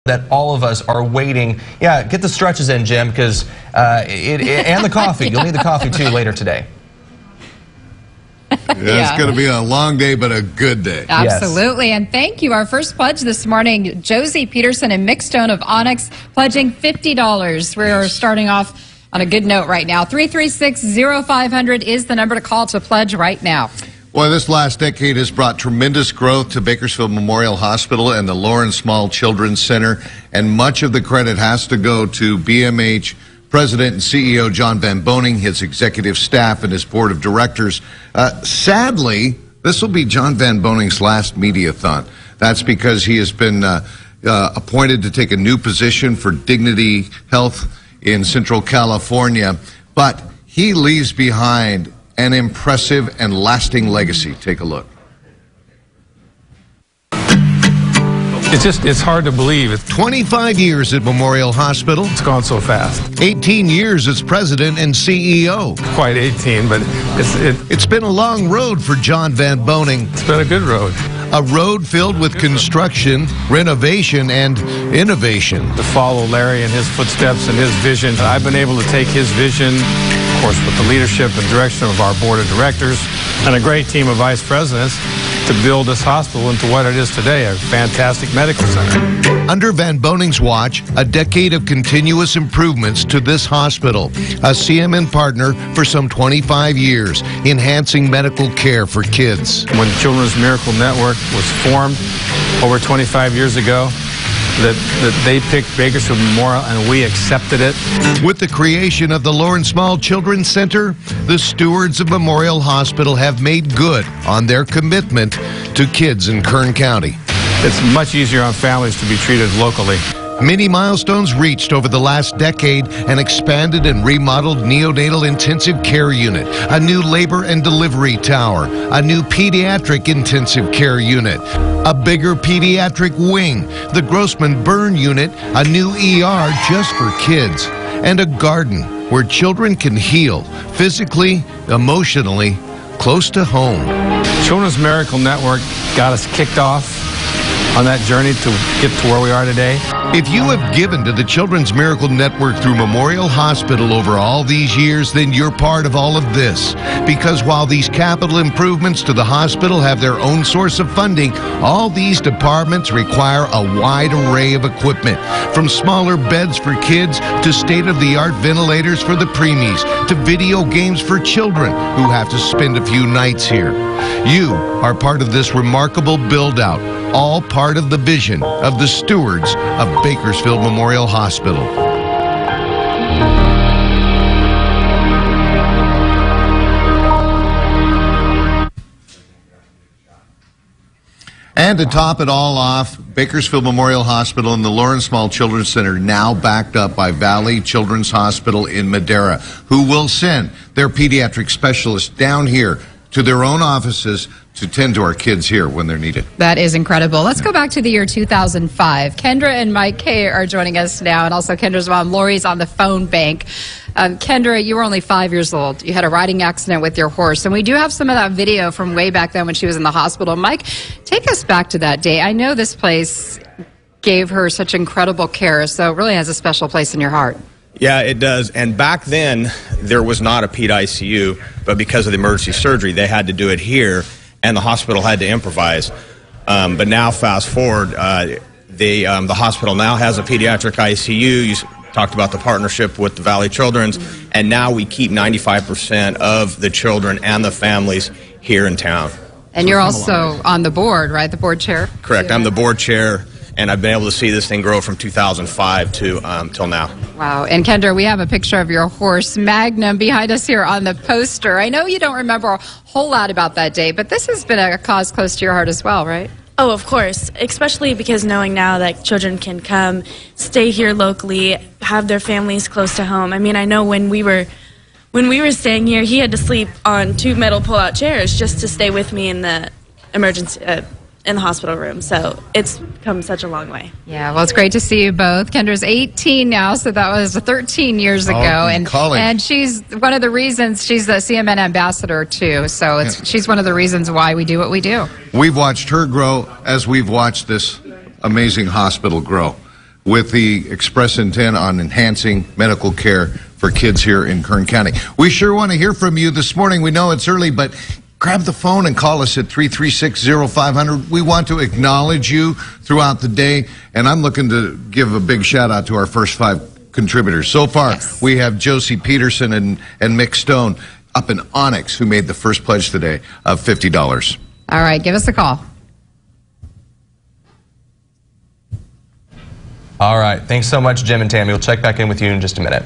that all of us are waiting. Yeah, get the stretches in, Jim, because and the coffee. You'll need the coffee too later today. It's going to be a long day, but a good day. Absolutely. Yes. And thank you. Our first pledge this morning, Josie Peterson and Mick Stone of Onyx pledging $50. We're starting off on a good note right now. 336-0500 is the number to call to pledge right now. Well, this last decade has brought tremendous growth to Bakersfield Memorial Hospital and the Lawrence Small Children's Center, and much of the credit has to go to BMH President and CEO John Van Boning, his executive staff, and his board of directors. Sadly, this will be John Van Boning's last Mediathon. That's because he has been appointed to take a new position for Dignity Health in Central California, but he leaves behind an impressive and lasting legacy. Take a look. It's hard to believe. 25 years at Memorial Hospital. It's gone so fast. 18 years as president and CEO. Quite 18, but it's been a long road for John Van Boning. It's been a good road. A road filled with construction, renovation, and innovation. To follow Larry in his footsteps and his vision. I've been able to take his vision, of course, with the leadership and direction of our board of directors and a great team of vice presidents, to build this hospital into what it is today, a fantastic medical center. Under Van Boning's watch, a decade of continuous improvements to this hospital, a CMN partner for some 25 years, enhancing medical care for kids. When Children's Miracle Network was formed over 25 years ago, that they picked Bakersfield Memorial and we accepted it. With the creation of the Lawrence Small Children's Center, the stewards of Memorial Hospital have made good on their commitment to kids in Kern County. It's much easier on families to be treated locally. Many milestones reached over the last decade: an expanded and remodeled neonatal intensive care unit, a new labor and delivery tower, a new pediatric intensive care unit, a bigger pediatric wing, the Grossman Burn unit, a new ER just for kids, and a garden where children can heal physically, emotionally, close to home. Children's Miracle Network got us kicked off on that journey to get to where we are today. If you have given to the Children's Miracle Network through Memorial Hospital over all these years, then you're part of all of this. Because while these capital improvements to the hospital have their own source of funding, all these departments require a wide array of equipment, from smaller beds for kids to state-of-the-art ventilators for the preemies to video games for children who have to spend a few nights here. You are part of this remarkable build-out, all part of the vision of the stewards of Bakersfield Memorial Hospital. And to top it all off, Bakersfield Memorial Hospital and the Lawrence Small Children's Center now backed up by Valley Children's Hospital in Madera, who will send their pediatric specialists down here to their own offices to tend to our kids here when they're needed. That is incredible. Let's go back to the year 2005. Kendra and Mike Kay are joining us now, and also Kendra's mom, Lori's, on the phone bank. Kendra, you were only 5 years old. You had a riding accident with your horse, and we do have some of that video from way back then when she was in the hospital. Mike, take us back to that day. I know this place gave her such incredible care, so it really has a special place in your heart. Yeah, it does. And back then, there was not a ped ICU, but because of the emergency surgery, they had to do it here, and the hospital had to improvise. But now, fast forward, the hospital now has a pediatric ICU. You talked about the partnership with the Valley Children's, and now we keep 95% of the children and the families here in town. And you're also on the board, right? The board chair? Correct. I'm the board chair, and I've been able to see this thing grow from 2005 to till now. Wow. And Kendra, we have a picture of your horse, Magnum, behind us here on the poster. I know you don't remember a whole lot about that day, but this has been a cause close to your heart as well, right? Oh, of course, especially because knowing now that children can come, stay here locally, have their families close to home. I mean, I know when we were staying here, he had to sleep on 2 metal pull-out chairs just to stay with me in the emergency in the hospital room. So it's come such a long way. Yeah, well, it's great to see you both. Kendra's 18 now, so that was 13 years ago. And she's one of the reasons, she's the CMN ambassador too. So she's one of the reasons why we do what we do. We've watched her grow as we've watched this amazing hospital grow. with the express intent on enhancing medical care for kids here in Kern County. We sure want to hear from you this morning. We know it's early, but grab the phone and call us at 336-0500. We want to acknowledge you throughout the day, and I'm looking to give a big shout out to our first 5 contributors. So far, we have Josie Peterson and Mick Stone up in Onyx, who made the first pledge today of $50. All right, give us a call. All right. Thanks so much, Jim and Tami. We'll check back in with you in just a minute.